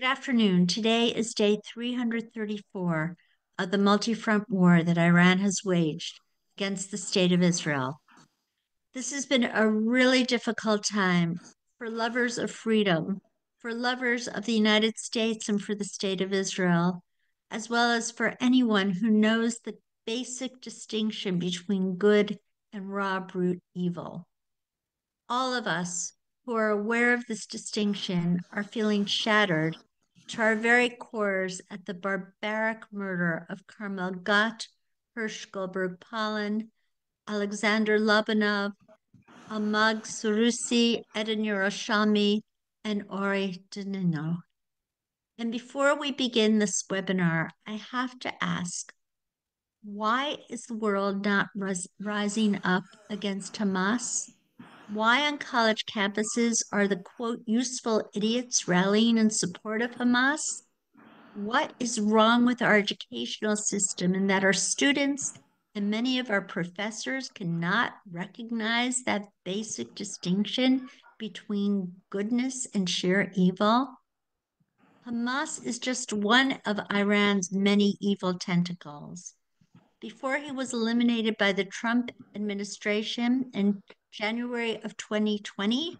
Good afternoon. Today is day 334 of the multi-front war that Iran has waged against the state of Israel. This has been a really difficult time for lovers of freedom, for lovers of the United States and for the state of Israel, as well as for anyone who knows the basic distinction between good and raw brute evil. All of us who are aware of this distinction are feeling shattered to our very cores at the barbaric murder of Carmel Gott, Hirsch Goldberg Pollen, Alexander Lobanov, Almag Surusi, Eden Yerushalmi, and Ori Danino. And before we begin this webinar, I have to ask, why is the world not rising up against Hamas? Why on college campuses are the quote useful idiots rallying in support of Hamas? What is wrong with our educational system in that our students and many of our professors cannot recognize that basic distinction between goodness and sheer evil? Hamas is just one of Iran's many evil tentacles. Before he was eliminated by the Trump administration in January of 2020,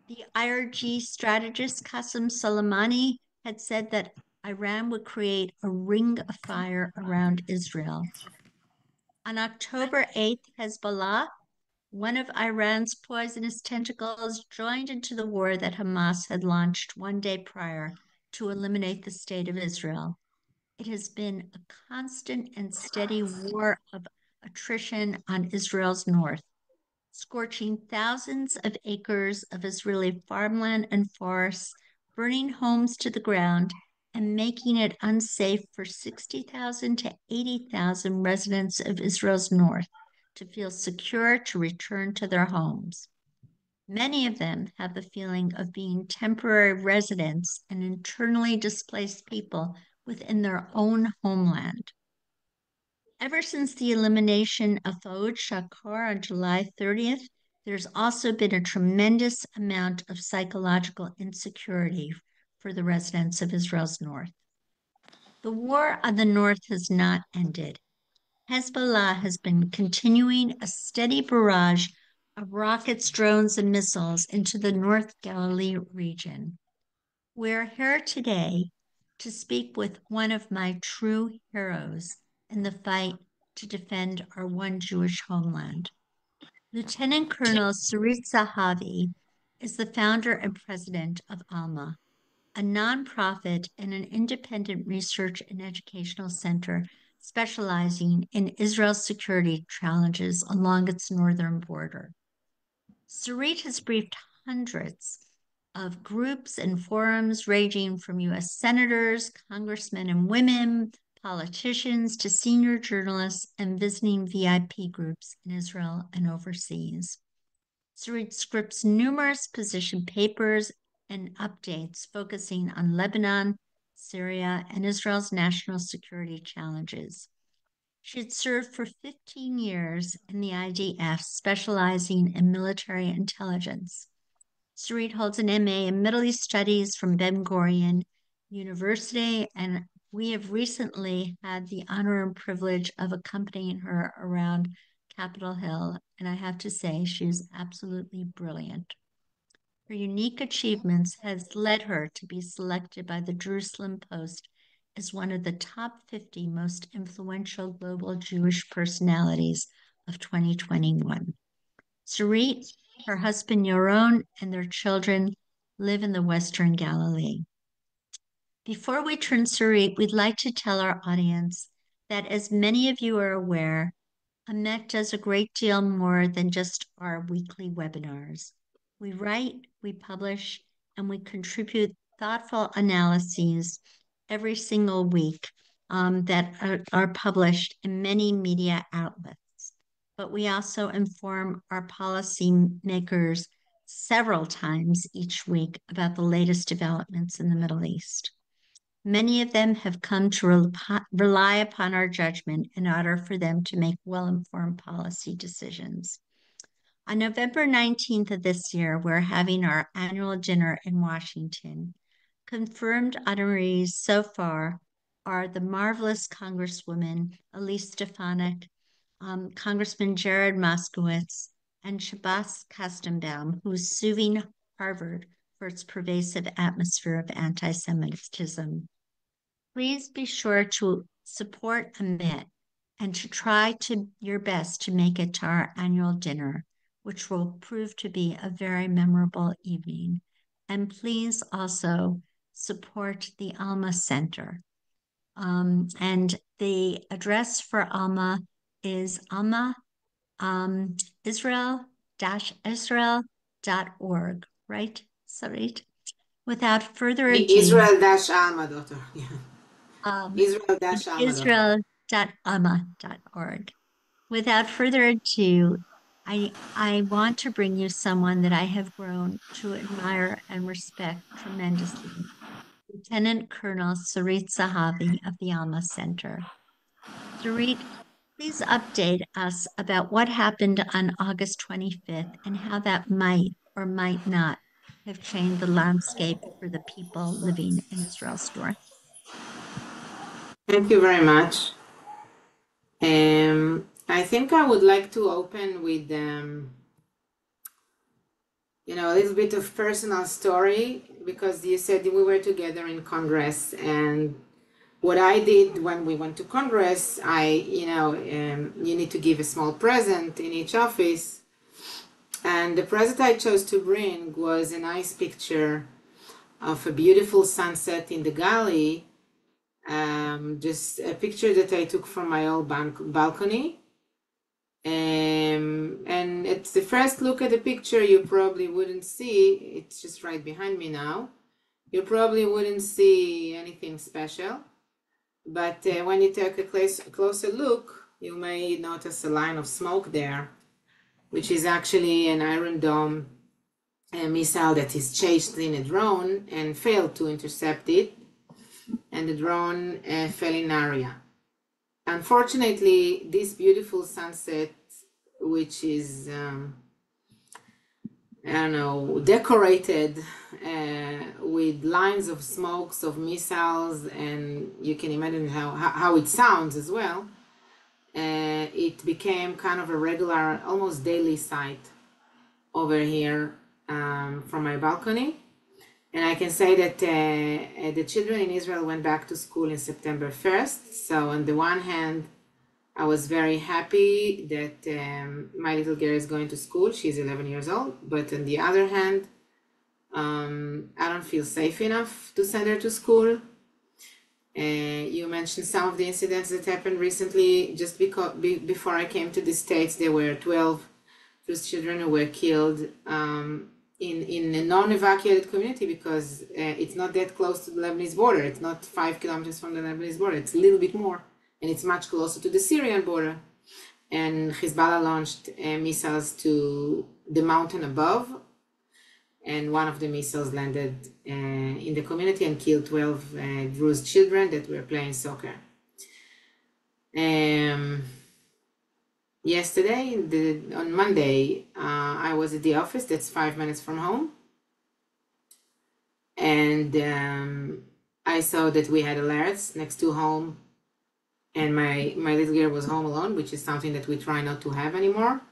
the IRG strategist Qasem Soleimani had said that Iran would create a ring of fire around Israel. On October 8th, Hezbollah, one of Iran's poisonous tentacles, joined into the war that Hamas had launched one day prior to eliminate the state of Israel. It has been a constant and steady war of attrition on Israel's north, scorching thousands of acres of Israeli farmland and forests, burning homes to the ground, and making it unsafe for 60,000 to 80,000 residents of Israel's north to feel secure to return to their homes. Many of them have the feeling of being temporary residents and internally displaced people within their own homeland. Ever since the elimination of Faoud Shakar on July 30th, there's also been a tremendous amount of psychological insecurity for the residents of Israel's north. The war on the north has not ended. Hezbollah has been continuing a steady barrage of rockets, drones, and missiles into the North Galilee region. We're here today to speak with one of my true heroes in the fight to defend our one Jewish homeland. Lieutenant Colonel Sarit Zahavi is the founder and president of ALMA, a nonprofit and an independent research and educational center specializing in Israel's security challenges along its northern border. Sarit has briefed hundreds of groups and forums ranging from U.S. senators, congressmen and women, politicians to senior journalists and visiting VIP groups in Israel and overseas. Sarit scripts numerous position papers and updates focusing on Lebanon, Syria, and Israel's national security challenges. She had served for 15 years in the IDF, specializing in military intelligence. Sarit holds an MA in Middle East Studies from Ben Gurion University, and we have recently had the honor and privilege of accompanying her around Capitol Hill, and I have to say she's absolutely brilliant. Her unique achievements has led her to be selected by the Jerusalem Post as one of the top 50 most influential global Jewish personalities of 2021. Sarit, her husband Yaron, and their children live in the Western Galilee. Before we turn to Sarit, we'd like to tell our audience that, as many of you are aware, Amet does a great deal more than just our weekly webinars. We write, we publish, and we contribute thoughtful analyses every single week that are published in many media outlets. But we also inform our policymakers several times each week about the latest developments in the Middle East. Many of them have come to rely upon our judgment in order for them to make well-informed policy decisions. On November 19th of this year, we're having our annual dinner in Washington. Confirmed honorees so far are the marvelous Congresswoman Elise Stefanik, Congressman Jared Moskowitz, and Shabazz Kastenbaum, who's suing Harvard for its pervasive atmosphere of anti-Semitism. Please be sure to support Amit and to try your best to make it to our annual dinner, which will prove to be a very memorable evening. And please also support the Alma Center. And the address for Alma is Alma Israel-Israel.org, right, Sarit? Without further ado, Israel-Alma, doctor. Yeah. Israel-Alma.org. Israel.alma.org. Without further ado, I want to bring you someone that I have grown to admire and respect tremendously, Lieutenant Colonel Sarit Zahavi of the Alma Center. Sarit, please update us about what happened on August 25th and how that might or might not have changed the landscape for the people living in Israel's north. Thank you very much. I think I would like to open with a little bit of personal story, because you said we were together in Congress, and what I did when we went to Congress, you need to give a small present in each office, and the present I chose to bring was a nice picture of a beautiful sunset in the Galley. Just a picture that I took from my old balcony. And at the first look at the picture, you probably wouldn't see, it's just right behind me now, you probably wouldn't see anything special. But when you take a closer look, you may notice a line of smoke there, which is actually an Iron Dome missile that is chased in a drone and failed to intercept it. And the drone fell in area. Unfortunately, this beautiful sunset, which is, decorated with lines of smokes of missiles, and you can imagine how it sounds as well, it became kind of a regular, almost daily sight over here from my balcony. And I can say that the children in Israel went back to school in September 1st. So on the one hand, I was very happy that my little girl is going to school. She's 11 years old. But on the other hand, I don't feel safe enough to send her to school. You mentioned some of the incidents that happened recently. Just before I came to the States, there were 12 Jewish children who were killed in a non-evacuated community, because it's not that close to the Lebanese border. It's not 5 kilometers from the Lebanese border. It's a little bit more, and it's much closer to the Syrian border. And Hezbollah launched missiles to the mountain above, and one of the missiles landed in the community and killed 12 Druze children that were playing soccer. Yesterday, on Monday, I was at the office that's 5 minutes from home, and I saw that we had alerts next to home, and my little girl was home alone, which is something that we try not to have anymore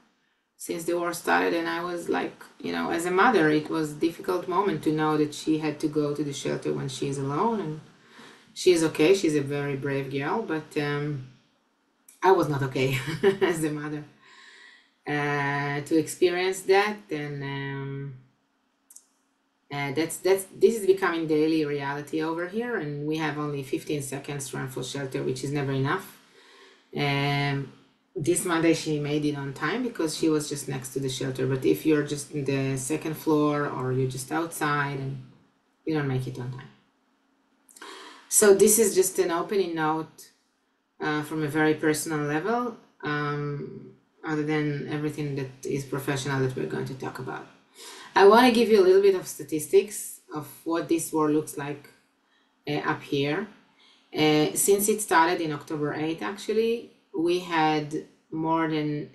since the war started. And I was like, as a mother, it was a difficult moment to know that she had to go to the shelter when she's alone, and she's okay. She's a very brave girl, but I was not okay as a mother to experience that. And this is becoming daily reality over here, and we have only 15 seconds to run for shelter, which is never enough. This Monday she made it on time because she was just next to the shelter, but if you're just in the second floor or you're just outside, and you don't make it on time. So this is just an opening note from a very personal level, other than everything that is professional that we're going to talk about. I want to give you a little bit of statistics of what this war looks like up here. Since it started in October 8th, actually, we had more than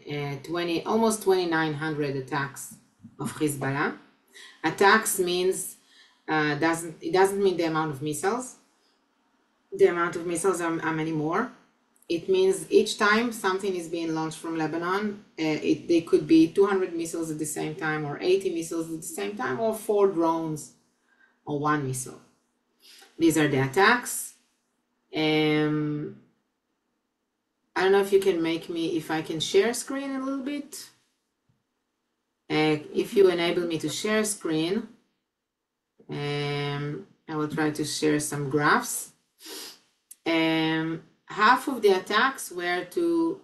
almost 2,900 attacks of Hezbollah. Attacks means doesn't mean the amount of missiles. The amount of missiles are many more. It means each time something is being launched from Lebanon, they could be 200 missiles at the same time, or 80 missiles at the same time, or 4 drones, or 1 missile. These are the attacks. I don't know if you can if I can share screen a little bit. If you enable me to share screen, I will try to share some graphs. Half of the attacks were to,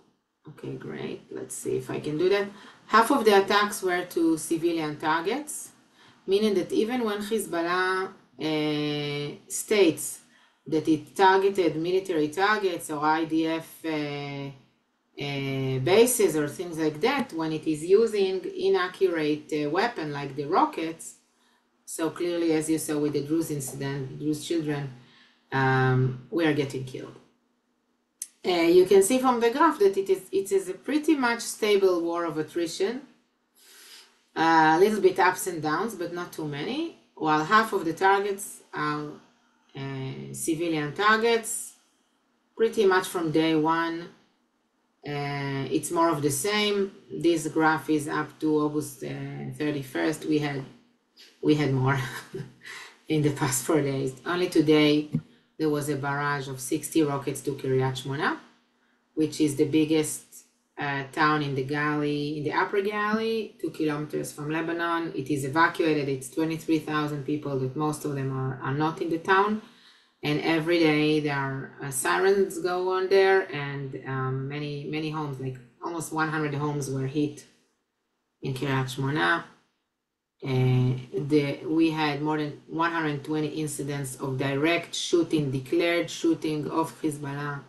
okay, great. Let's see if I can do that. Half of the attacks were to civilian targets, meaning that even when Hezbollah states that it targeted military targets or IDF bases or things like that, when it is using inaccurate weapon like the rockets, so clearly, as you saw with the Druze incident, Druze children, we are getting killed. You can see from the graph that it is a pretty much stable war of attrition. A little bit ups and downs, but not too many, while half of the targets are civilian targets, pretty much from day one. It's more of the same. This graph is up to August 31st. We had more in the past 4 days. Only today there was a barrage of 60 rockets to Kiryat Shmona, which is the biggest town in the Galilee, in the Upper Galilee, 2 kilometers from Lebanon. It is evacuated. It's 23,000 people, that most of them are not in the town. And every day there are sirens go on there, and many homes, like almost 100 homes were hit in Kiryat Shmona. We had more than 120 incidents of direct shooting, declared shooting of Hezbollah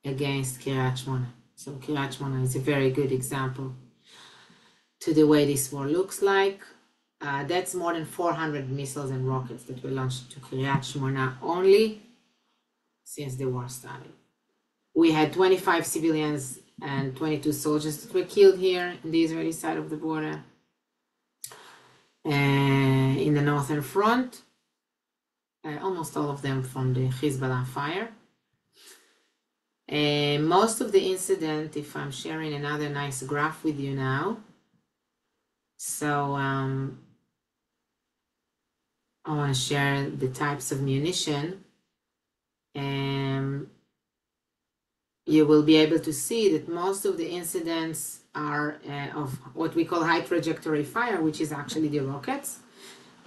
against Kiryat Shmona. So Kiryat Shmona is a very good example to the way this war looks like. That's more than 400 missiles and rockets that were launched to Kiryat Shmona only since the war started. We had 25 civilians and 22 soldiers that were killed here in the Israeli side of the border. In the northern front, almost all of them from the Hezbollah fire. Most of the incident, if I'm sharing another nice graph with you now, so I want to share the types of munition. You will be able to see that most of the incidents are of what we call high trajectory fire, which is actually the rockets.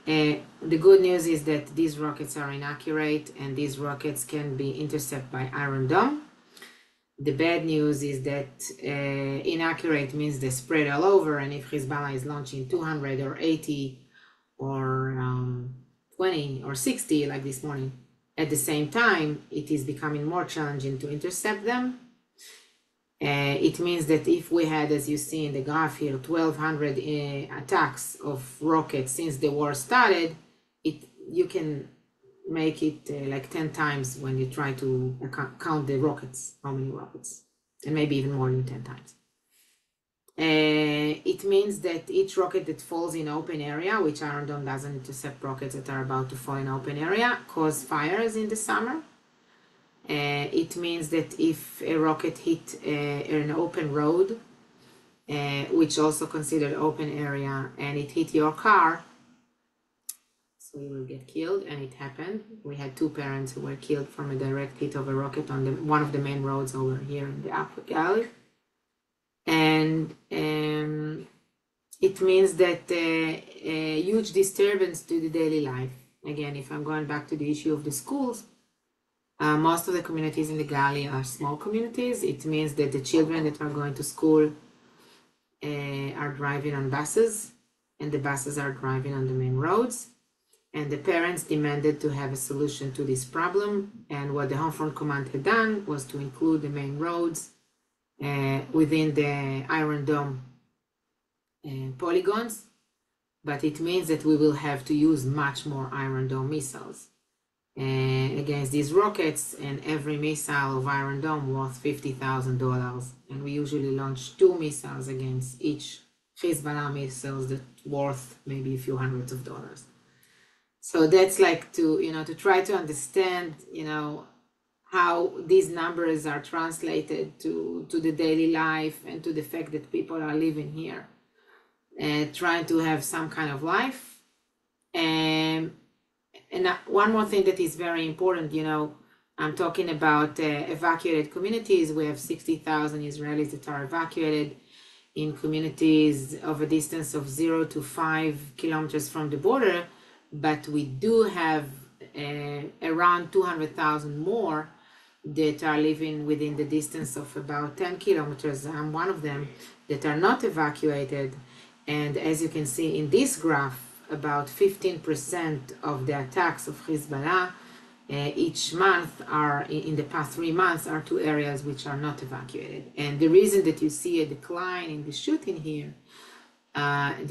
The good news is that these rockets are inaccurate, and these rockets can be intercepted by Iron Dome. The bad news is that inaccurate means they spread all over, and if Hezbollah is launching 200 or 80 or 20 or 60 like this morning at the same time, it is becoming more challenging to intercept them. It means that if we had, as you see in the graph here, 1,200 attacks of rockets since the war started, you can make it like 10 times when you try to count the rockets, how many rockets, and maybe even more than 10 times. It means that each rocket that falls in open area, which Iron Dome doesn't intercept rockets that are about to fall in open area, cause fires in the summer. It means that if a rocket hit an open road, which also considered open area, and it hit your car, so you will get killed, and it happened. We had 2 parents who were killed from a direct hit of a rocket on one of the main roads over here in the Upper Galilee. And it means that a huge disturbance to the daily life. Again, if I'm going back to the issue of the schools, most of the communities in the Galilee are small communities. It means that the children that are going to school are driving on buses, and the buses are driving on the main roads. And the parents demanded to have a solution to this problem. And what the Homefront Command had done was to include the main roads within the Iron Dome polygons. But it means that we will have to use much more Iron Dome missiles against these rockets, and every missile of Iron Dome worth $50,000. And we usually launch 2 missiles against each Hezbollah missiles that worth maybe a few hundreds of dollars. So that's like to, to try to understand, how these numbers are translated to the daily life and to the fact that people are living here and trying to have some kind of life. And one more thing that is very important, I'm talking about evacuated communities. We have 60,000 Israelis that are evacuated in communities of a distance of 0 to 5 kilometers from the border, but we do have around 200,000 more that are living within the distance of about 10 kilometers. I'm one of them that are not evacuated. And as you can see in this graph, about 15% of the attacks of Hezbollah each month are, in the past 3 months, are to areas which are not evacuated. And the reason that you see a decline in the shooting here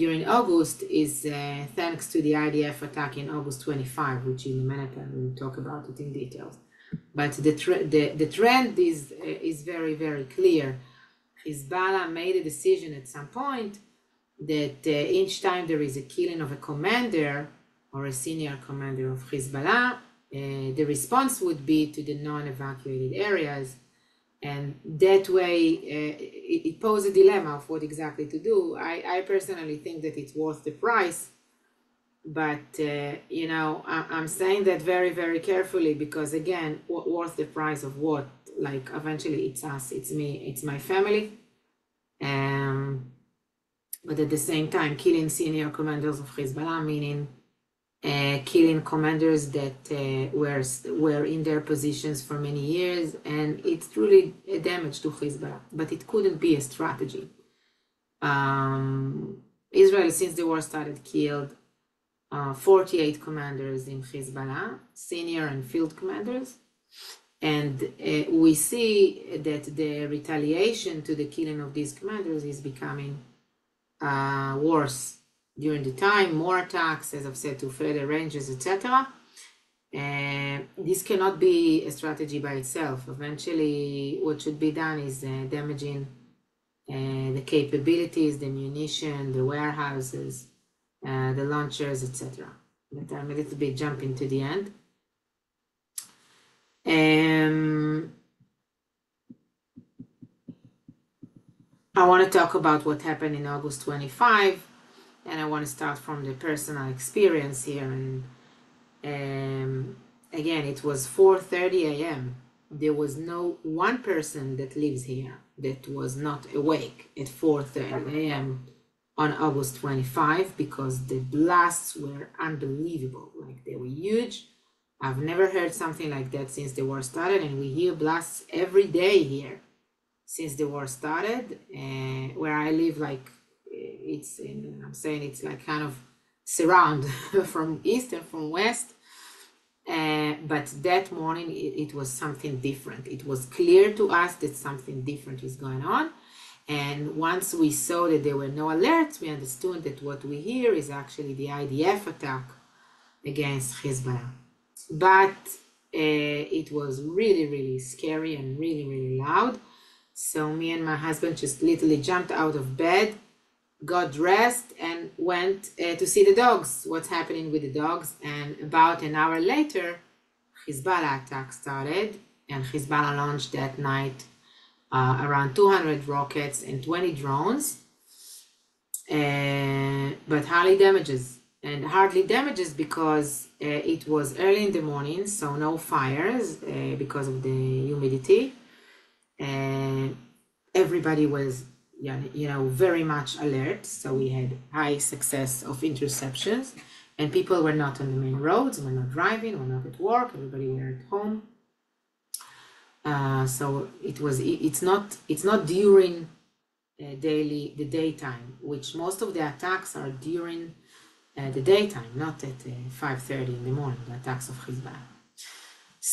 during August is thanks to the IDF attack in August 25, which in a minute I will talk about it in details. But the trend is very, very clear. Hezbollah made a decision at some point that each time there is a killing of a commander or a senior commander of Hezbollah, the response would be to the non-evacuated areas. And that way, it poses a dilemma of what exactly to do. I personally think that it's worth the price. But, I'm saying that very, very carefully because, again, worth the price of what? Like, eventually, it's us, it's me, it's my family. But at the same time, killing senior commanders of Hezbollah, meaning killing commanders that were in their positions for many years, and it's truly a damage to Hezbollah. But it couldn't be a strategy. Israel, since the war started, killed 48 commanders in Hezbollah, senior and field commanders. And we see that the retaliation to the killing of these commanders is becoming worse during the time, more attacks, as I've said, to further ranges, etc. This cannot be a strategy by itself. Eventually, what should be done is damaging the capabilities, the munition, the warehouses, the launchers, etc. But I'm a little bit jumping to the end. I want to talk about what happened in August 25, and I want to start from the personal experience here. And again, it was 4:30 a.m. There was no one person that lives here that was not awake at 4:30 a.m. on August 25 because the blasts were unbelievable. Like, they were huge. I've never heard something like that since the war started, and we hear blasts every day here since the war started. Where I live, like, I'm saying it's like kind of surround from east and from west. But that morning, it was something different. It was clear to us that something different is going on. And once we saw that there were no alerts, we understood that what we hear is actually the IDF attack against Hezbollah. But it was really, really scary and really, really loud. So me and my husband just literally jumped out of bed, got dressed, and went to see the dogs, what's happening with the dogs. And about an hour later, Hezbollah attack started, and Hezbollah launched that night around 200 rockets and 20 drones, but hardly damages. And hardly damages because it was early in the morning, so no fires because of the humidity. Everybody was, very much alert. So we had high success of interceptions, and people were not on the main roads, were not driving, were not at work. Everybody were at home. So it's not during the daytime, which most of the attacks are during the daytime, not at 5:30 in the morning, the attacks of Hezbollah.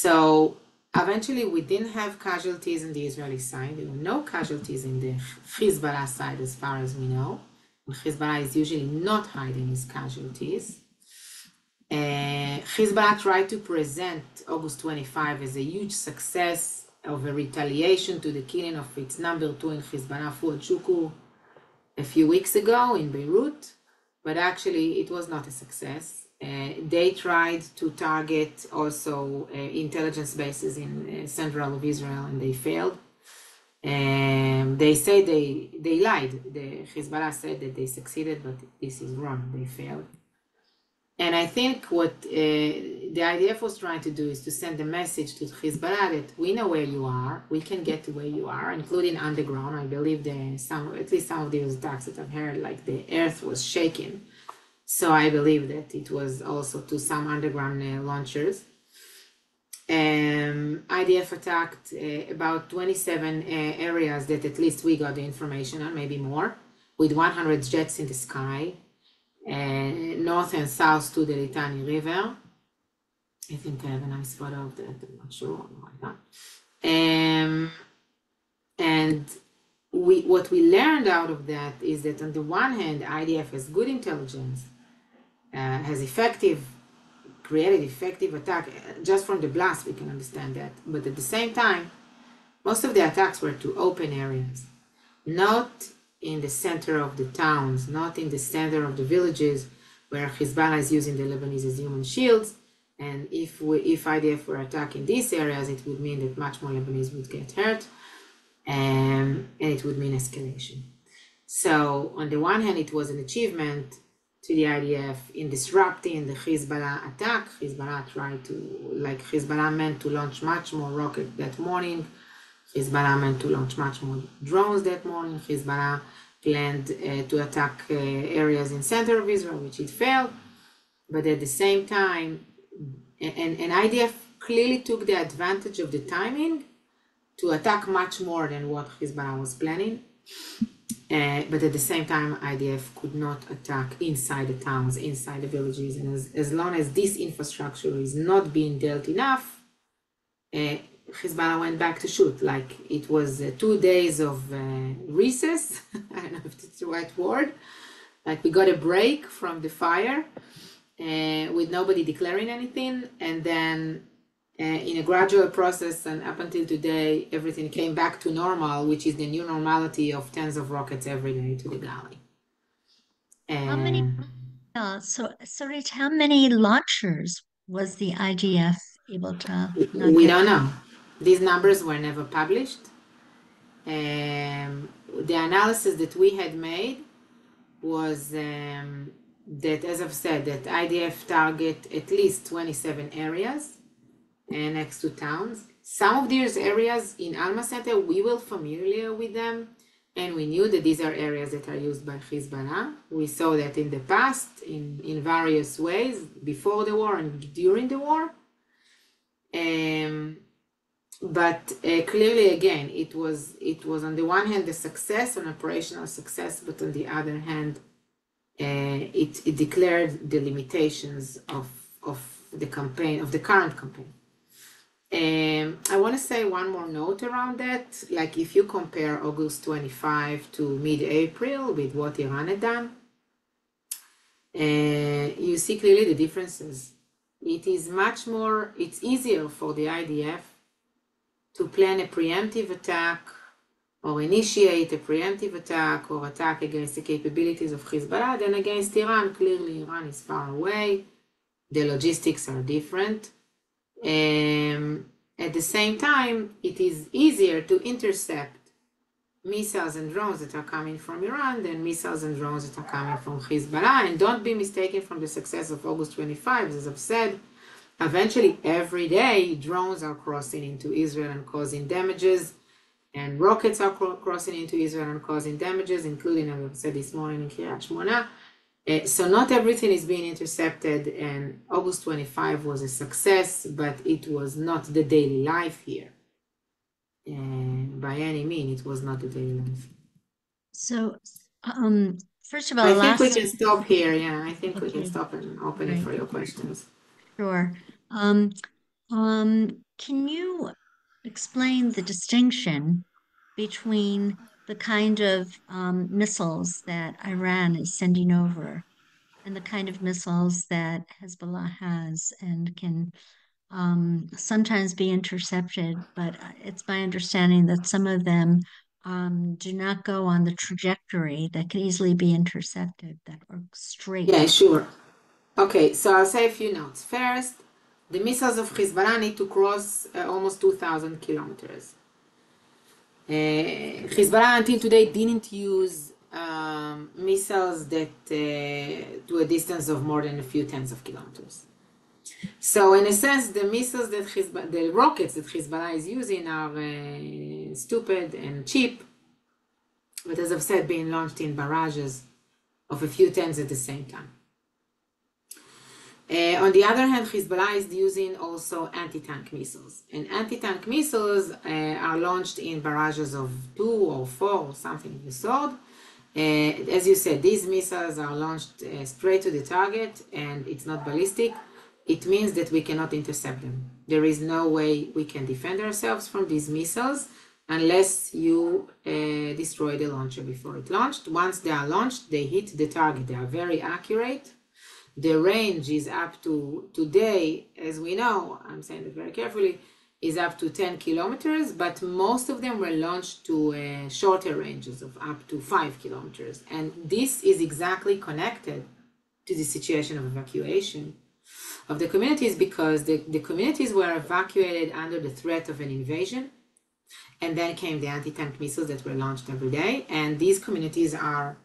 So eventually we didn't have casualties on the Israeli side. There were no casualties in the Hezbollah side as far as we know. And Hezbollah is usually not hiding its casualties. Hezbollah tried to present August 25 as a huge success of a retaliation to the killing of its number 2 in Hezbollah, Fuad Shukur, a few weeks ago in Beirut. But actually, it was not a success. They tried to target also intelligence bases in central of Israel, and they failed. They say they lied. The Hezbollah said that they succeeded, but this is wrong. They failed. And I think what the IDF was trying to do is to send a message to Hezbollah that we know where you are, we can get to where you are, including underground. I believe at least some of these attacks that I've heard, like the earth was shaking. So I believe that it was also to some underground launchers. IDF attacked about 27 areas that at least we got the information on, maybe more, with 100 jets in the sky, north and south to the Litani River. I think I have a nice photo of that, I'm not sure why not. And what we learned out of that is that on the one hand, IDF has good intelligence, has created effective attack. Just from the blast, we can understand that. But at the same time, most of the attacks were to open areas, not in the center of the towns, not in the center of the villages where Hezbollah is using the Lebanese as human shields. And if IDF were attacking these areas, it would mean that much more Lebanese would get hurt, and it would mean escalation. So on the one hand, it was an achievement to the IDF in disrupting the Hezbollah attack. Hezbollah meant to launch much more rockets that morning. Hezbollah meant to launch much more drones that morning. Hezbollah planned to attack areas in center of Israel, which it failed. But at the same time, and IDF clearly took the advantage of the timing to attack much more than what Hezbollah was planning. But at the same time, IDF could not attack inside the towns, inside the villages. And as long as this infrastructure is not being dealt enough, Hezbollah went back to shoot. Like it was 2 days of recess. I don't know if that's the right word. Like we got a break from the fire with nobody declaring anything. And then in a gradual process and up until today, everything came back to normal, which is the new normality of tens of rockets every day to the galley. How many? How many launchers was the IDF able to not We get? don't know. These numbers were never published. The analysis that we had made was that, as I've said, that IDF target at least 27 areas next to towns. Some of these areas in Alma Center, we were familiar with them, and we knew that these are areas that are used by Hezbollah. We saw that in the past in various ways, before the war and during the war. But clearly, again, it was on the one hand a success, an operational success, but on the other hand, it declared the limitations of the campaign, of the current campaign. I want to say one more note around that. Like if you compare August 25 to mid-April with what Iran had done, you see clearly the differences. It's easier for the IDF to plan a preemptive attack or initiate a preemptive attack or attack against the capabilities of Hezbollah than against Iran. Clearly, Iran is far away. The logistics are different. At the same time, it is easier to intercept missiles and drones that are coming from Iran than missiles and drones that are coming from Hezbollah. And don't be mistaken from the success of August 25. As I've said, eventually every day drones are crossing into Israel and causing damages, and rockets are crossing into Israel and causing damages, including, as I've said this morning, in Kiryat Shmona. So not everything is being intercepted, and August 25 was a success, but it was not the daily life here. By any means, it was not the daily life. So, first of all, I think we can stop here. Yeah, I think we can stop and open it Right. for your questions. Sure. Can you explain the distinction between the kind of missiles that Iran is sending over and the kind of missiles that Hezbollah has and can sometimes be intercepted, but it's my understanding that some of them do not go on the trajectory that can easily be intercepted, that are straight. Yeah, sure. Okay, so I'll say a few notes. First, the missiles of Hezbollah need to cross almost 2,000 kilometers. Hezbollah until today didn't use missiles that to a distance of more than a few tens of kilometers. So in a sense, the missiles that the rockets that Hezbollah is using are stupid and cheap, but as I've said, being launched in barrages of a few tens at the same time. On the other hand, Hezbollah is using also anti-tank missiles. And anti-tank missiles are launched in barrages of 2 or 4 or something of the sort. As you said, these missiles are launched straight to the target and it's not ballistic. It means that we cannot intercept them. There is no way we can defend ourselves from these missiles unless you destroy the launcher before it launched. Once they are launched, they hit the target. They are very accurate. The range is up to, today, as we know, I'm saying it very carefully, is up to 10 kilometers, but most of them were launched to shorter ranges of up to 5 kilometers. And this is exactly connected to the situation of evacuation of the communities, because the communities were evacuated under the threat of an invasion. And then came the anti-tank missiles that were launched every day. And these communities are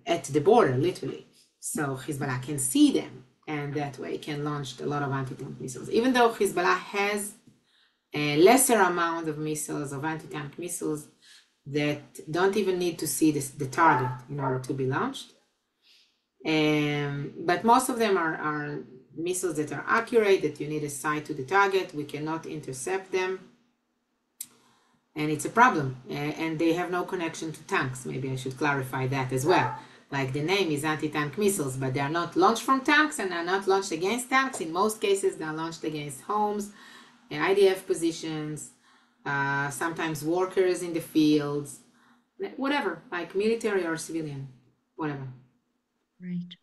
at the border, literally. So Hezbollah can see them, and that way can launch a lot of anti-tank missiles. Even though Hezbollah has a lesser amount of missiles, of anti-tank missiles, that don't even need to see the target in order to be launched. But most of them are missiles that are accurate, that you need a sight to the target. We cannot intercept them. And it's a problem. And they have no connection to tanks. Maybe I should clarify that as well. Like the name is anti-tank missiles, but they are not launched from tanks and are not launched against tanks. In most cases, they are launched against homes, IDF positions, sometimes workers in the fields, whatever, like military or civilian, whatever. Right.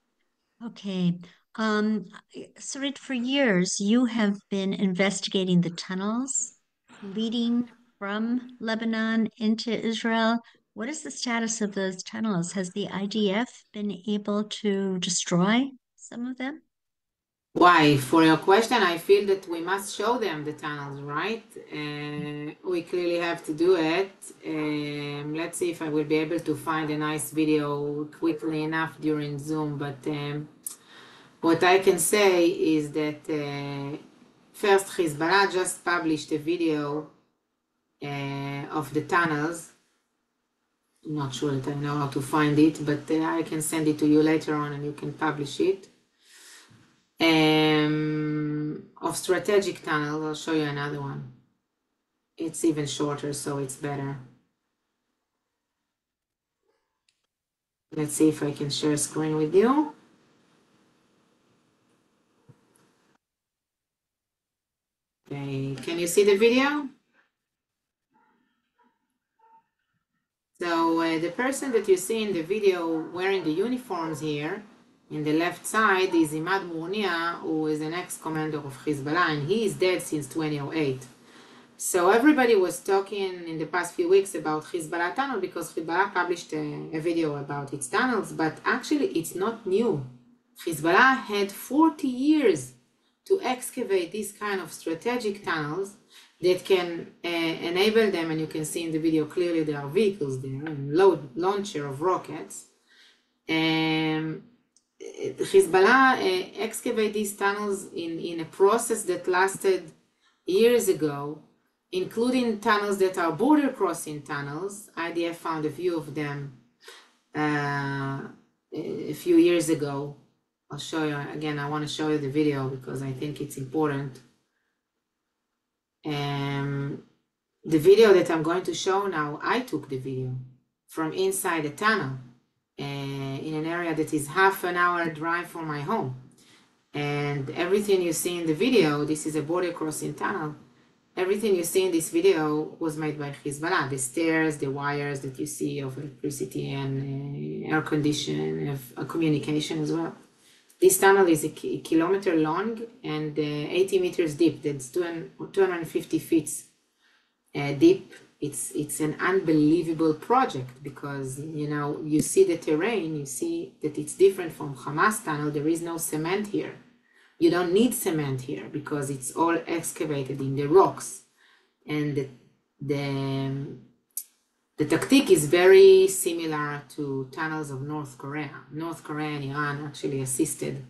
Okay. Sarit, for years, you have been investigating the tunnels leading from Lebanon into Israel. What is the status of those tunnels? Has the IDF been able to destroy some of them? Why? For your question, I feel that we must show them the tunnels, right? We clearly have to do it. Let's see if I will be able to find a nice video quickly enough during Zoom. But what I can say is that first, Hezbollah just published a video of the tunnels. I'm not sure that I know how to find it, but I can send it to you later on and you can publish it. Of strategic tunnels, I'll show you another one. It's even shorter, so it's better. Let's see if I can share screen with you. Okay, can you see the video? So the person that you see in the video wearing the uniforms here, in the left side, is Imad Mounia, who is an ex-commander of Hezbollah, and he is dead since 2008. So everybody was talking in the past few weeks about Hezbollah tunnel because Hezbollah published a video about its tunnels, but actually it's not new. Hezbollah had 40 years to excavate these kind of strategic tunnels that can enable them, and you can see in the video clearly there are vehicles there and launcher of rockets. Hezbollah excavate these tunnels in a process that lasted years ago, including tunnels that are border crossing tunnels. IDF found a few of them a few years ago. I'll show you again. I want to show you the video because I think it's important. The video that I'm going to show now, I took the video from inside a tunnel in an area that is half an hour drive from my home. And everything you see in the video, this is a border crossing tunnel. Everything you see in this video was made by Hezbollah. The stairs, the wires that you see of electricity and air conditioning, communication as well. This tunnel is a kilometer long and 80 meters deep. That's 250 feet deep. It's an unbelievable project because you see the terrain, you see that it's different from Hamas tunnel. There is no cement here. You don't need cement here because it's all excavated in the rocks, and the tactic is very similar to tunnels of North Korea. North Korea and Iran actually assisted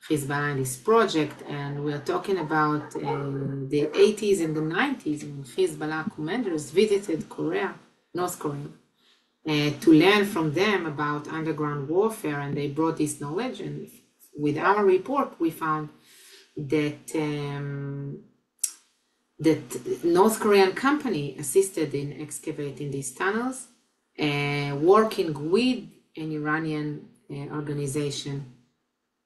Hezbollah in this project, and we're talking about the 80s and the 90s when Hezbollah commanders visited North Korea, to learn from them about underground warfare, and they brought this knowledge. And with our report, we found that that North Korean company assisted in excavating these tunnels, working with an Iranian organization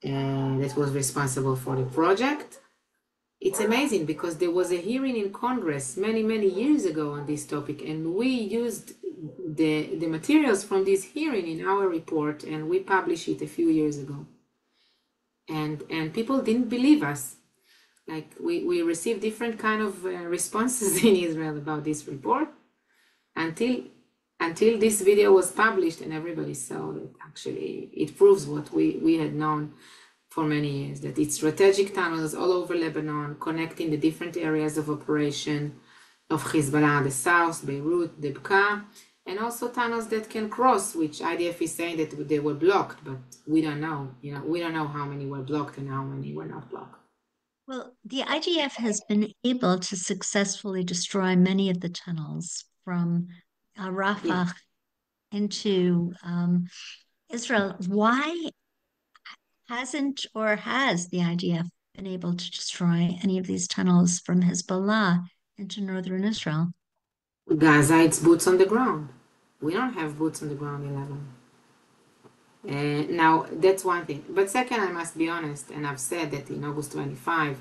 that was responsible for the project. It's amazing because there was a hearing in Congress many years ago on this topic, and we used the materials from this hearing in our report, and we published it a few years ago. And people didn't believe us. Like we received different kind of responses in Israel about this report until this video was published and everybody saw that actually it proves what we had known for many years, that it's strategic tunnels all over Lebanon connecting the different areas of operation of Hezbollah, the south, Beirut, the Bekaa, and also tunnels that can cross, which IDF is saying that they were blocked, but we don't know. We don't know how many were blocked and how many were not blocked. Well, the IDF has been able to successfully destroy many of the tunnels from Rafah into Israel. Why hasn't or has the IDF been able to destroy any of these tunnels from Hezbollah into northern Israel? Gaza, it's boots on the ground. We don't have boots on the ground in Lebanon. Now, that's one thing. But second, I must be honest, and I've said that in August 25,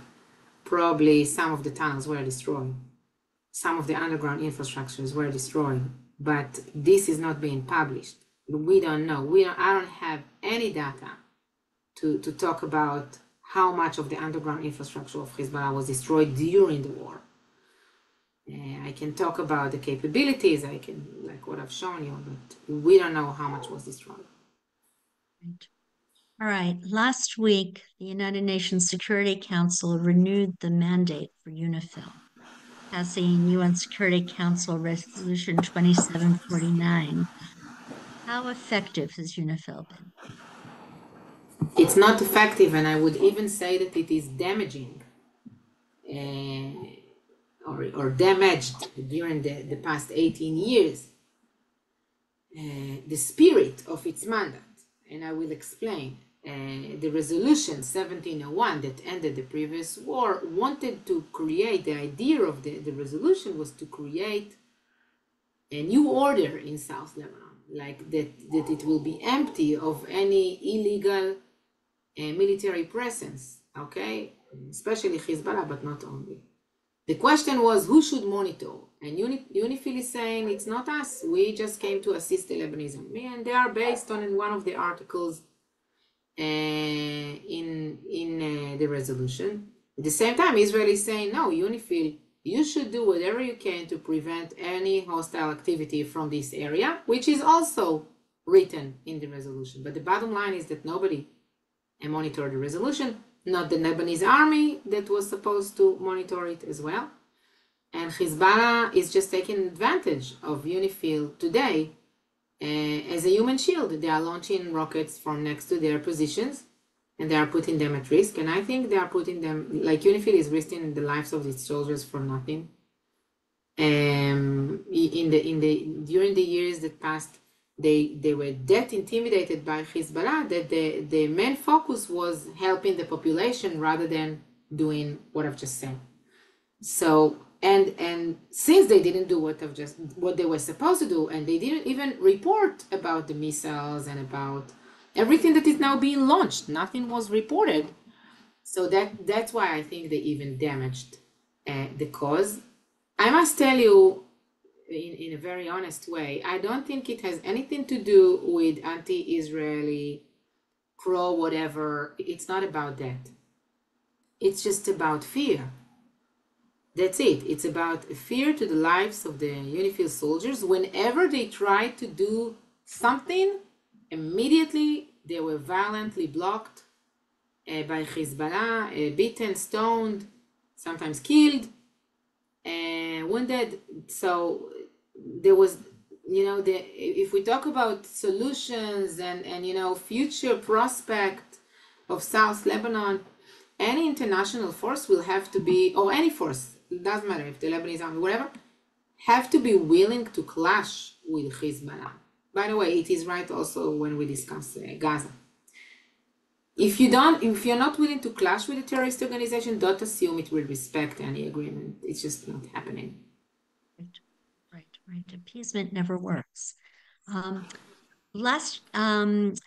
probably some of the tunnels were destroyed. Some of the underground infrastructures were destroyed. But this is not being published. We don't know. I don't have any data to talk about how much of the underground infrastructure of Hezbollah was destroyed during the war. I can talk about the capabilities, like what I've shown you, but we don't know how much was destroyed. Right. All right. Last week, the United Nations Security Council renewed the mandate for UNIFIL, passing UN Security Council Resolution 2749. How effective has UNIFIL been? It's not effective, and I would even say that it is damaging or damaged during the past 18 years. The spirit of its mandate, and I will explain. The resolution 1701 that ended the previous war wanted to create, the idea of the resolution was to create a new order in South Lebanon, like that it will be empty of any illegal military presence, okay? Especially Hezbollah, but not only. The question was who should monitor, and UNIFIL is saying it's not us, we just came to assist the Lebanese army, and they are based on one of the articles in the resolution. At the same time, Israel is saying, no, UNIFIL, you should do whatever you can to prevent any hostile activity from this area, which is also written in the resolution. But the bottom line is that nobody monitored the resolution, not the Lebanese army that was supposed to monitor it as well. And Hezbollah is just taking advantage of UNIFIL today as a human shield. They are launching rockets from next to their positions, and they are putting them at risk. And I think they are putting them, like UNIFIL is risking the lives of its soldiers for nothing. During the years that passed, they were that intimidated by Hezbollah that the main focus was helping the population rather than doing what I've just said. So and since they didn't do what they were supposed to do, and they didn't even report about the missiles and about everything that is now being launched, nothing was reported. So that's why I think they even damaged the cause. I must tell you, in a very honest way, I don't think it has anything to do with anti-Israeli, pro-whatever. It's not about that. It's just about fear. That's it. It's about a fear to the lives of the UNIFIL soldiers. Whenever they tried to do something, immediately they were violently blocked by Hezbollah, beaten, stoned, sometimes killed, wounded. So there was, if we talk about solutions and future prospect of South Lebanon, any international force will have to be, or any force, it doesn't matter if the Lebanese army, whatever, have to be willing to clash with Hezbollah. By the way, it is right also when we discuss Gaza. If you're not willing to clash with a terrorist organization, don't assume it will respect any agreement. It's just not happening. Right. Appeasement never works.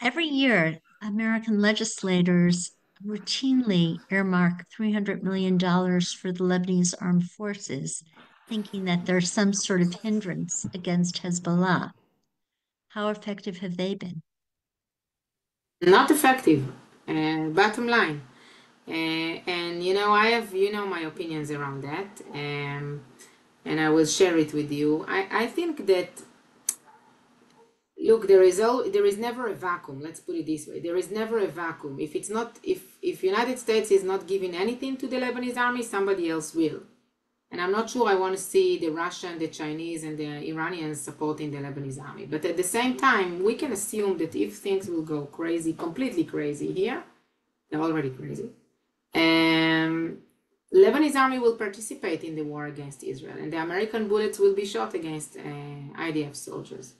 Every year, American legislators routinely earmark $300 million for the Lebanese armed forces, thinking that there's some sort of hindrance against Hezbollah. How effective have they been? Not effective, bottom line. And I have my opinions around that, and I will share it with you. I think that, look, there is never a vacuum. Let's put it this way: there is never a vacuum. If United States is not giving anything to the Lebanese army, somebody else will. And I'm not sure I want to see the Russian, the Chinese, and the Iranians supporting the Lebanese army. But at the same time, we can assume that if things will go crazy, completely crazy here, they're already crazy, Lebanese army will participate in the war against Israel, and the American bullets will be shot against IDF soldiers.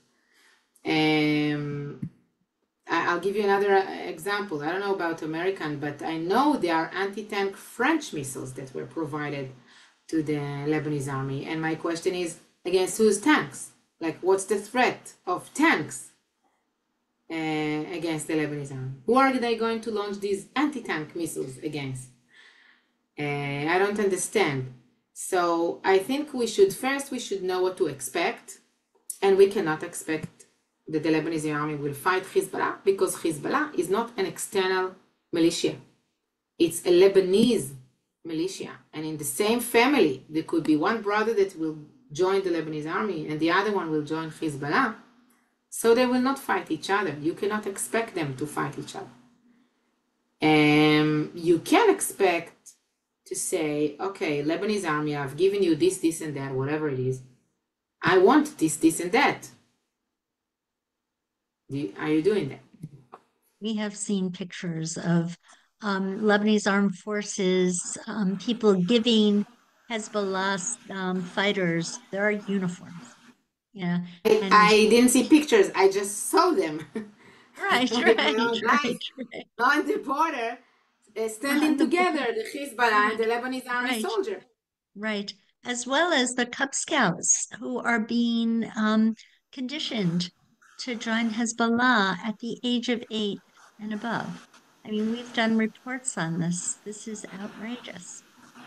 I'll give you another example. I don't know about American, but I know there are anti-tank French missiles that were provided to the Lebanese army. And my question is, against whose tanks? Like, what's the threat of tanks against the Lebanese army? Who are they going to launch these anti-tank missiles against? I don't understand. So I think we should know what to expect, and we cannot expect that the Lebanese army will fight Hezbollah, because Hezbollah is not an external militia. It's a Lebanese militia, and in the same family there could be one brother that will join the Lebanese army and the other one will join Hezbollah, so they will not fight each other. You cannot expect them to fight each other. You can expect to say, okay, Lebanese army, I've given you this and that, whatever it is, I want this and that. Are you doing that? We have seen pictures of Lebanese armed forces, people giving Hezbollah fighters their uniforms. Yeah, I didn't see pictures. I just saw them. Right, With my own eyes on the border, standing together, the Hezbollah and the Lebanese army soldier. Right, as well as the Cub Scouts who are being conditioned to join Hezbollah at the age of 8 and above. I mean, we've done reports on this. This is outrageous.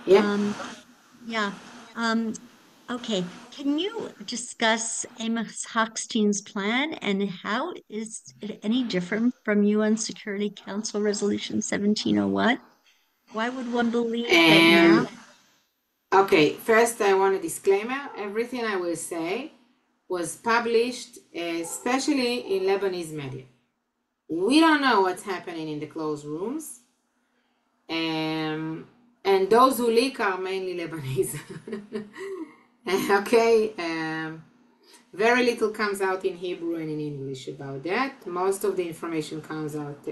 Yeah. Yeah. Okay. Can you discuss Amos Hochstein's plan and how is it any different from UN Security Council Resolution 1701? Why would one believe that now? Okay, first I want a disclaimer. Everything I will say was published, especially in Lebanese media. We don't know what's happening in the closed rooms. And those who leak are mainly Lebanese. Okay, very little comes out in Hebrew and in English about that. Most of the information comes out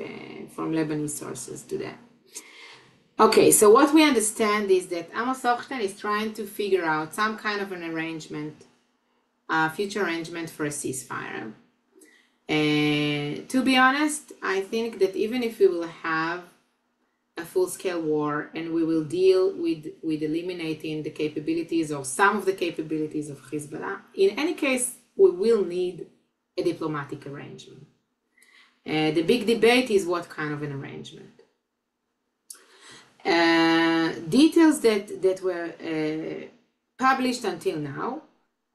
from Lebanese sources today. Okay, so what we understand is that Amos Hochstein is trying to figure out some kind of an arrangement, future arrangement for a ceasefire. To be honest, I think that even if we will have a full-scale war and we will deal with eliminating the capabilities or some of the capabilities of Hezbollah, in any case, we will need a diplomatic arrangement. The big debate is what kind of an arrangement. Details that were published until now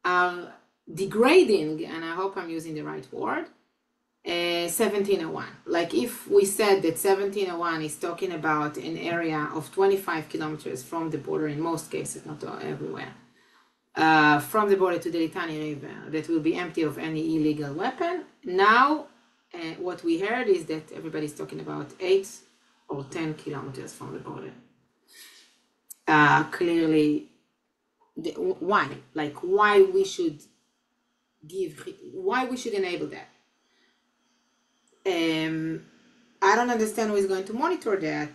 are degrading, and I hope I'm using the right word, 1701. Like if we said that 1701 is talking about an area of 25 kilometers from the border, in most cases, not everywhere, from the border to the Litani River, that will be empty of any illegal weapon. Now, what we heard is that everybody's talking about 8 or 10 kilometers from the border. Clearly, why? Like why we should enable that? I don't understand who is going to monitor that.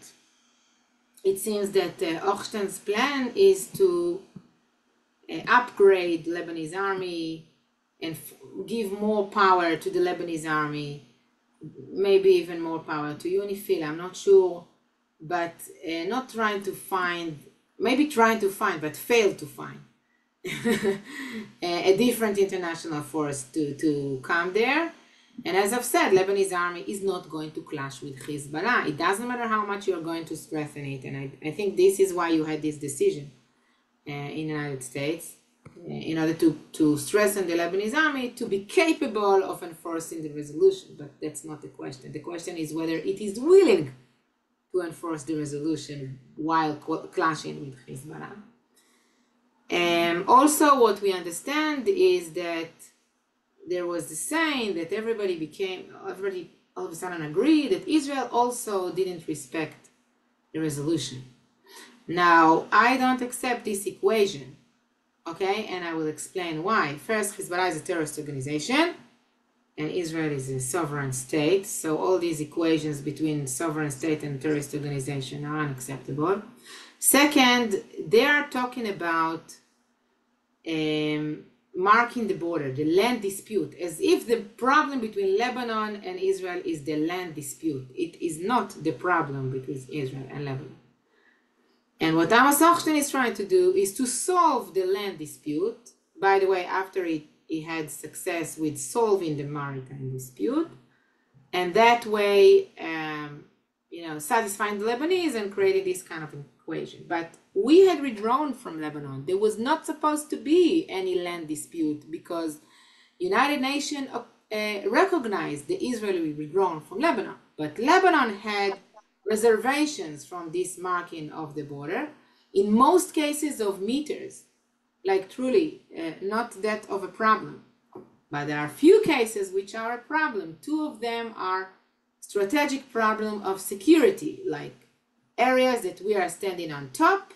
It seems that Ochten's plan is to upgrade Lebanese army and give more power to the Lebanese army, maybe even more power to UNIFIL, I'm not sure, but not trying to find, maybe trying to find, but failed to find a different international force to come there. And as I've said, Lebanese army is not going to clash with Hezbollah. It doesn't matter how much you're going to strengthen it. And I think this is why you had this decision in the United States, in order to strengthen the Lebanese army to be capable of enforcing the resolution. But that's not the question. The question is whether it is willing to enforce the resolution while clashing with Hezbollah. Also, what we understand is that there was the saying that everybody all of a sudden agreed that Israel also didn't respect the resolution. Now, I don't accept this equation, okay? And I will explain why. First, Hezbollah is a terrorist organization, and Israel is a sovereign state, so all these equations between sovereign state and terrorist organization are unacceptable. Second, they are talking about marking the border, the land dispute, as if the problem between Lebanon and Israel is the land dispute. It is not the problem between Israel and Lebanon. And what Amos Hochstein is trying to do is to solve the land dispute. By the way, after he had success with solving the maritime dispute, and that way, satisfying the Lebanese and creating this kind of equation. But we had withdrawn from Lebanon. There was not supposed to be any land dispute because United Nations recognized the Israeli withdrawn from Lebanon. But Lebanon had reservations from this marking of the border, in most cases of meters, like truly not that of a problem. But there are few cases which are a problem. Two of them are strategic problem of security, like areas that we are standing on top.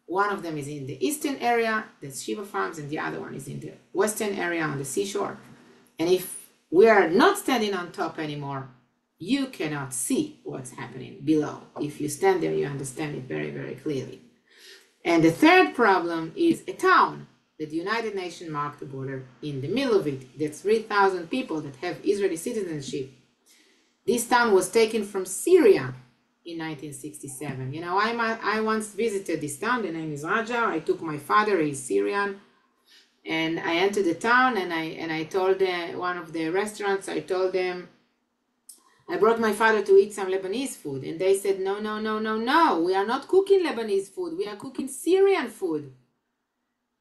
One of them is in the eastern area, that's Sheba Farms, and the other one is in the western area on the seashore. And if we are not standing on top anymore, you cannot see what's happening below. If you stand there, you understand it very, very clearly. And the third problem is a town that the United Nations marked the border in the middle of it. That's 3,000 people that have Israeli citizenship. This town was taken from Syria in 1967. You know, I once visited this town. The name is Raja. I took my father, he's Syrian, and I entered the town and I told one of the restaurants, I told them, I brought my father to eat some Lebanese food, and they said, no, we are not cooking Lebanese food, we are cooking Syrian food.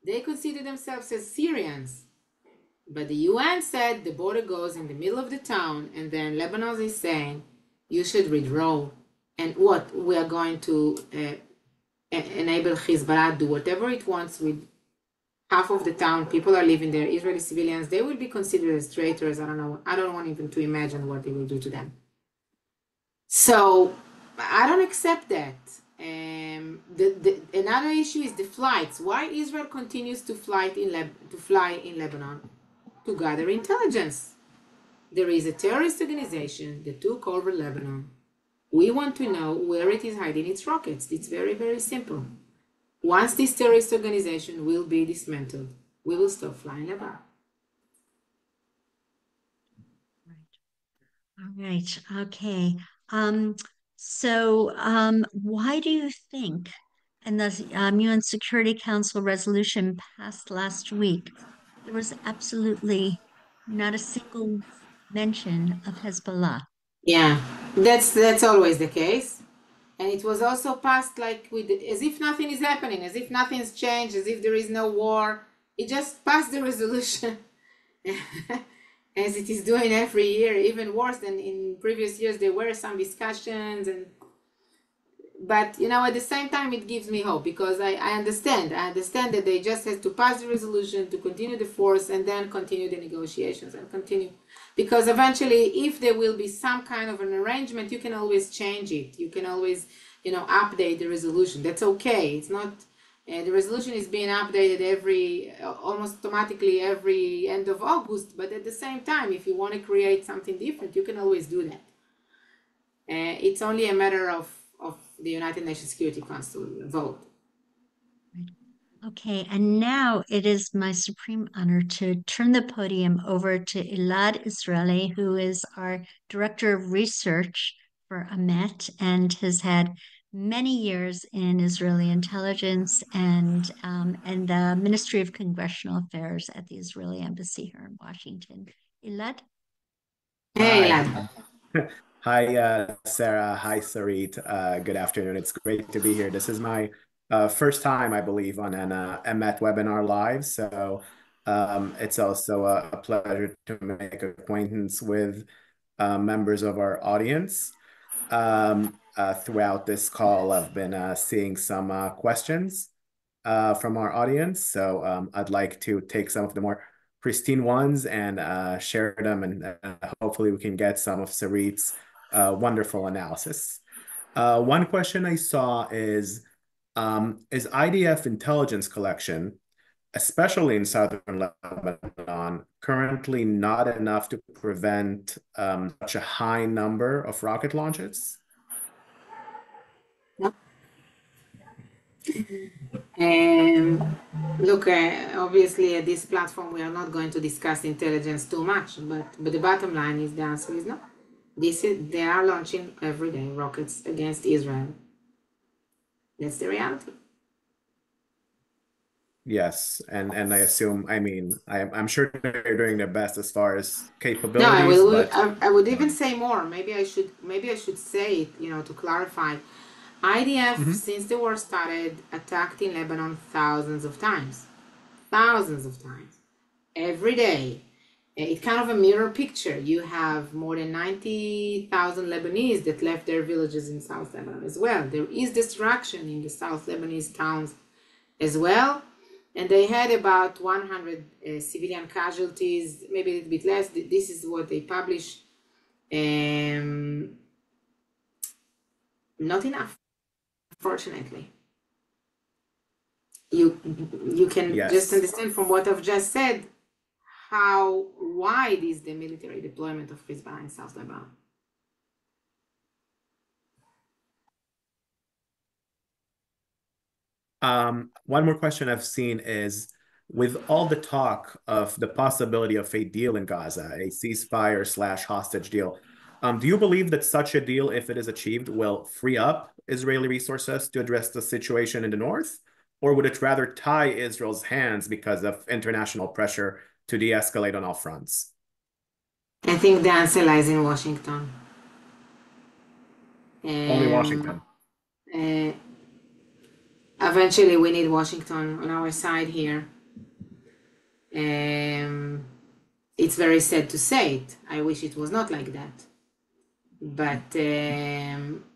They consider themselves as Syrians. But the UN said the border goes in the middle of the town, and then Lebanon is saying, you should withdraw. And what? We are going to enable Hezbollah to do whatever it wants with half of the town. People are living there, Israeli civilians. They will be considered as traitors. I don't know. I don't want even to imagine what they will do to them. So I don't accept that. Another issue is the flights. Why Israel continues to fly in Lebanon? To gather intelligence. There is a terrorist organization that took over Lebanon. We want to know where it is hiding its rockets. It's very, very simple. Once this terrorist organization will be dismantled, we will stop flying Lebanon. All right. Okay. Why do you think, in the UN Security Council resolution passed last week, there was absolutely not a single mention of Hezbollah? Yeah, that's always the case. And it was also passed like as if nothing is happening, as if nothing's changed, as if there is no war. It just passed the resolution. as it is doing every year, even worse than in previous years. There were some discussions, but at the same time, it gives me hope because I understand that they just have to pass the resolution to continue the force and then continue the negotiations and continue, because eventually, if there will be some kind of an arrangement, you can always change it. You can always update the resolution. That's okay. It's not the resolution is being updated every almost automatically every end of August, but at the same time, if you want to create something different, you can always do that. It's only a matter of the United Nations Security Council vote. Okay, and now it is my supreme honor to turn the podium over to Elad Israeli, who is our Director of Research for AMET and has had many years in Israeli intelligence and the Ministry of Congressional Affairs at the Israeli Embassy here in Washington. Elad? Hey, Hi. Elad. Hi, Sarah. Hi, Sarit. Good afternoon. It's great to be here. This is my first time, I believe, on an EMET webinar live. So it's also a pleasure to make acquaintance with members of our audience. Throughout this call, I've been seeing some questions from our audience. So I'd like to take some of the more pristine ones and share them, and hopefully we can get some of Sarit's wonderful analysis. One question I saw is IDF intelligence collection, especially in southern Lebanon, currently not enough to prevent such a high number of rocket launches? Look, obviously at this platform we are not going to discuss intelligence too much, but the bottom line is the answer is no. They are launching every day rockets against Israel. That's the reality. Yes, and I assume, I'm sure they're doing their best as far as capabilities. No, but I would even say more. Maybe I should say it, to clarify. IDF, since the war started, attacked in Lebanon thousands of times, every day. It's kind of a mirror picture. You have more than 90,000 Lebanese that left their villages in South Lebanon as well. There is destruction in the South Lebanese towns as well. And they had about 100 civilian casualties, maybe a little bit less. This is what they published. Not enough, unfortunately. You can just understand from what I've just said how wide is the military deployment of Hezbollah in South Lebanon. One more question I've seen is, with all the talk of the possibility of a deal in Gaza, a ceasefire/hostage deal, do you believe that such a deal, if it is achieved, will free up Israeli resources to address the situation in the north? Or would it rather tie Israel's hands because of international pressure to de-escalate on all fronts? I think the answer lies in Washington. Only Washington. Eventually, we need Washington on our side here. It's very sad to say it. I wish it was not like that. But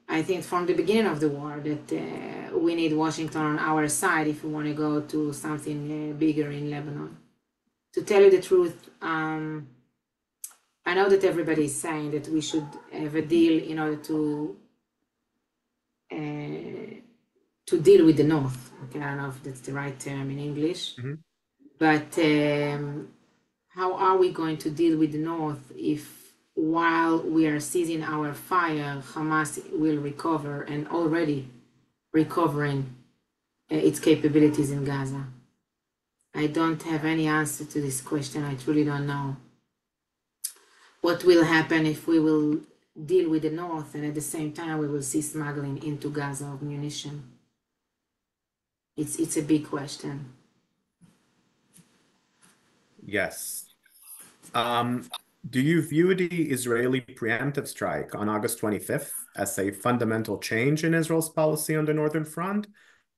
I think from the beginning of the war that we need Washington on our side if we want to go to something bigger in Lebanon. To tell you the truth, I know that everybody is saying that we should have a deal in order to deal with the North. Okay, I don't know if that's the right term in English. But how are we going to deal with the North if while we are seizing our fire, Hamas will recover and already recovering its capabilities in Gaza? I don't have any answer to this question. I truly don't know. What will happen if we will deal with the North and at the same time we will see smuggling into Gaza of munition? It's a big question. Yes. Do you view the Israeli preemptive strike on August 25th as a fundamental change in Israel's policy on the northern front,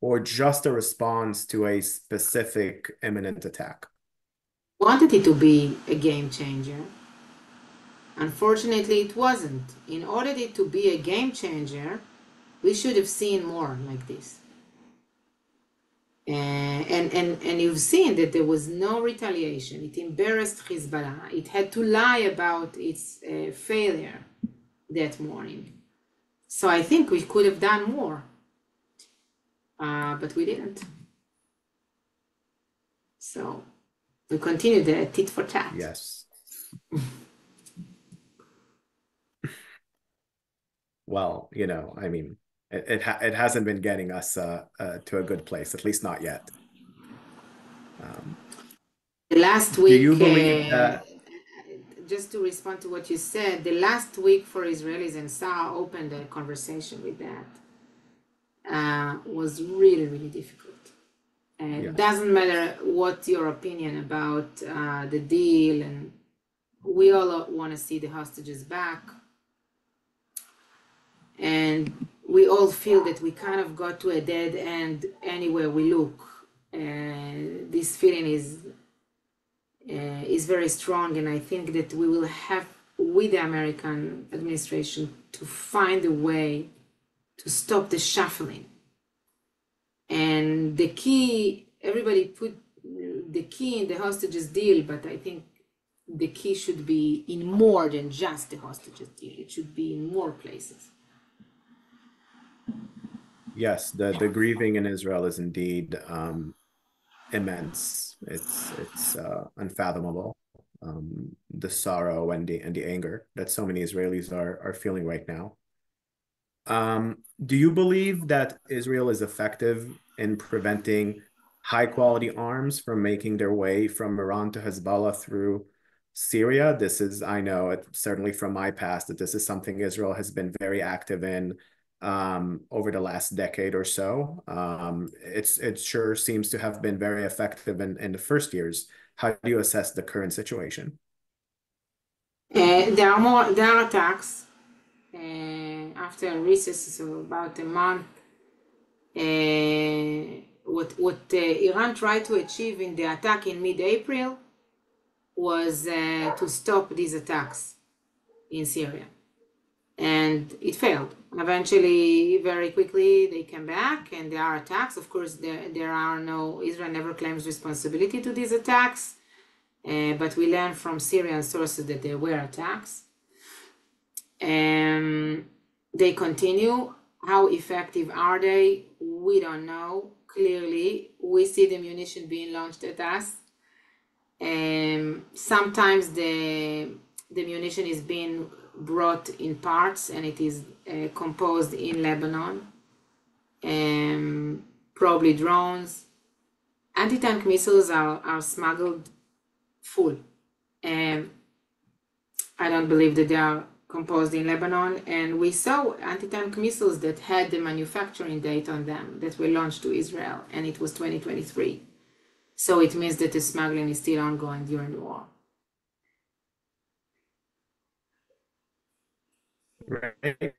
or just a response to a specific imminent attack? Wanted it to be a game changer. Unfortunately, it wasn't. In order to be a game changer, we should have seen more like this. And you've seen that there was no retaliation. It embarrassed Hezbollah. It had to lie about its failure that morning. So I think we could have done more, but we didn't. So we continued the tit for tat. Yes. Well, I mean, it hasn't been getting us to a good place, at least not yet. Last week, do you believe that? Just to respond to what you said, the last week for Israelis, and Sarah opened a conversation with that, was really, really difficult. And it doesn't matter what your opinion about the deal, and we all want to see the hostages back. And we all feel that we kind of got to a dead end anywhere we look. This feeling is very strong, and I think that we will have, with the American administration, to find a way to stop the shuffling. And the key, everybody put the key in the hostages deal, but I think the key should be in more than just the hostages deal. It should be in more places. Yes, the grieving in Israel is indeed immense. It's unfathomable. The sorrow and the anger that so many Israelis are feeling right now. Do you believe that Israel is effective in preventing high-quality arms from making their way from Iran to Hezbollah through Syria? This is, I know it certainly from my past, that this is something Israel has been very active in over the last decade or so. It sure seems to have been very effective in the first years. How do you assess the current situation? There are attacks after a recess, so about a month. What Iran tried to achieve in the attack in mid-April was to stop these attacks in Syria. And it failed. Eventually, very quickly, they came back, and there are attacks. Of course, there are no, Israel never claims responsibility to these attacks, but we learned from Syrian sources that there were attacks. They continue. How effective are they? We don't know. Clearly, we see the munition being launched at us. Sometimes the munition is being brought in parts, and it is composed in Lebanon. Probably drones. Anti-tank missiles are smuggled full. I don't believe that they are composed in Lebanon, and we saw anti-tank missiles that had the manufacturing date on them that were launched to Israel, and it was 2023. So it means that the smuggling is still ongoing during the war. Right.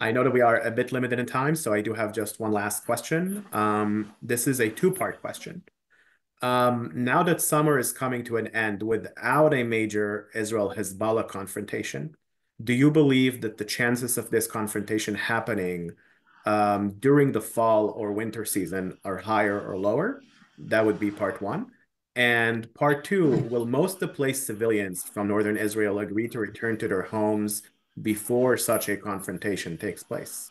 I know that we are a bit limited in time, so I do have just one last question. This is a two-part question. Now that summer is coming to an end without a major Israel-Hezbollah confrontation, do you believe that the chances of this confrontation happening during the fall or winter season are higher or lower? That would be part one. And part two, will most displaced civilians from northern Israel agree to return to their homes before such a confrontation takes place?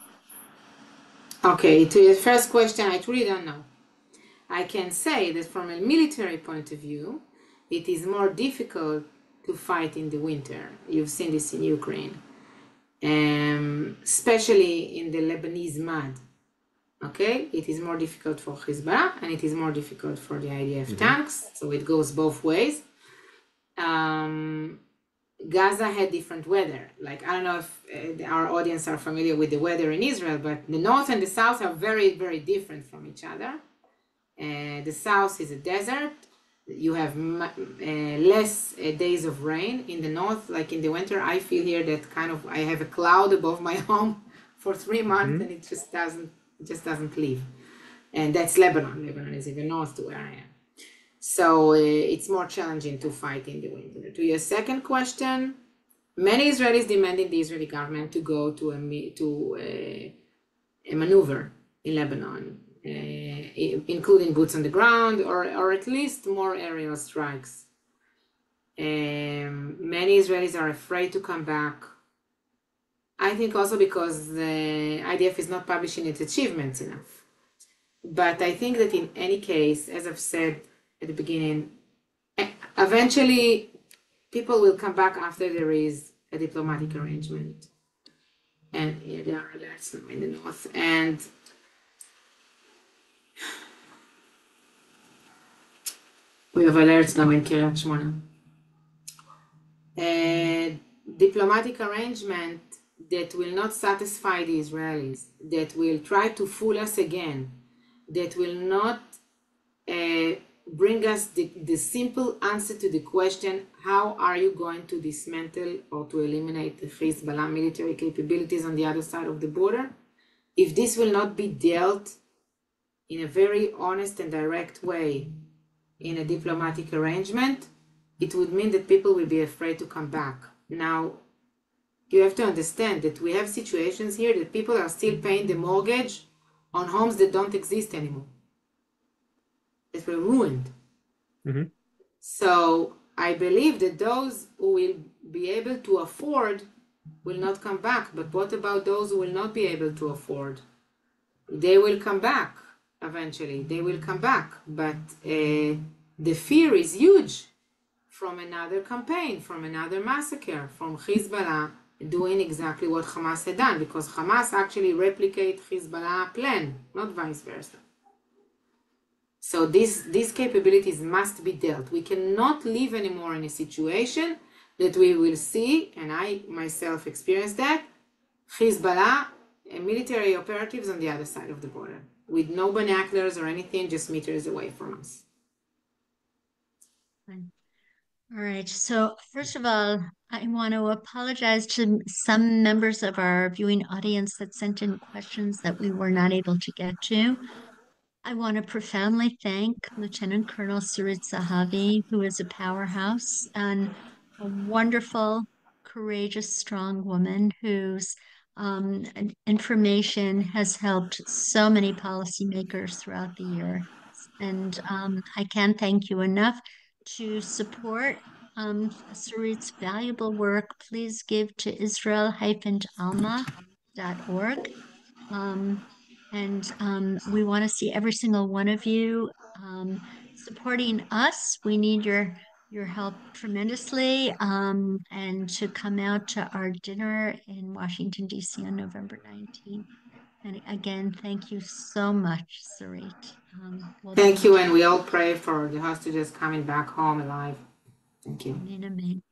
Okay, to your first question, I truly don't know. I can say that from a military point of view, it is more difficult to fight in the winter. You've seen this in Ukraine, especially in the Lebanese mud. Okay, it is more difficult for Hezbollah, and it is more difficult for the IDF tanks, so it goes both ways. Gaza had different weather. Like, I don't know if our audience are familiar with the weather in Israel, but the north and the south are very, very different from each other. The south is a desert. You have less days of rain. In the north, like in the winter, I feel here that kind of I have a cloud above my home for 3 months, and it just doesn't leave. And that's Lebanon. Lebanon is even north to where I am. So it's more challenging to fight in the winter. To your second question, Many Israelis demanding the Israeli government to go to a maneuver in Lebanon, including boots on the ground or at least more aerial strikes. Many Israelis are afraid to come back. I think also because the IDF is not publishing its achievements enough. But I think that in any case, as I've said at the beginning, eventually people will come back after there is a diplomatic arrangement. And here there are alerts now in the north. And we have alerts now in Kiryat Shmona. A diplomatic arrangement that will not satisfy the Israelis, that will try to fool us again, that will not bring us the simple answer to the question, how are you going to dismantle or to eliminate the Hezbollah military capabilities on the other side of the border? If this will not be dealt in a very honest and direct way in a diplomatic arrangement, it would mean that people will be afraid to come back. Now, you have to understand that we have situations here that people are still paying the mortgage on homes that don't exist anymore, that were ruined. Mm-hmm. So I believe that those who will be able to afford will not come back. But what about those who will not be able to afford? They will come back eventually. They will come back. But the fear is huge from another campaign, from another massacre, from Hezbollah doing exactly what Hamas had done, because Hamas actually replicate Hezbollah plan, not vice versa. So these capabilities must be dealt. We cannot live anymore in a situation that we will see, and I myself experienced that, Hezbollah military operatives on the other side of the border, with no binoculars or anything, just meters away from us. All right. So first of all, I want to apologize to some members of our viewing audience that sent in questions that we were not able to get to. I want to profoundly thank Lieutenant Colonel Sarit Zahavi, who is a powerhouse and a wonderful, courageous, strong woman whose information has helped so many policymakers throughout the year. And I can't thank you enough. To support Sarit's valuable work, please give to Israel-alma.org. And we want to see every single one of you supporting us. We need your help tremendously, and to come out to our dinner in Washington, D.C. on November 19th. And again, thank you so much, Sarit. Thank you, and we all pray for the hostages coming back home alive. Thank you. Amen, amen.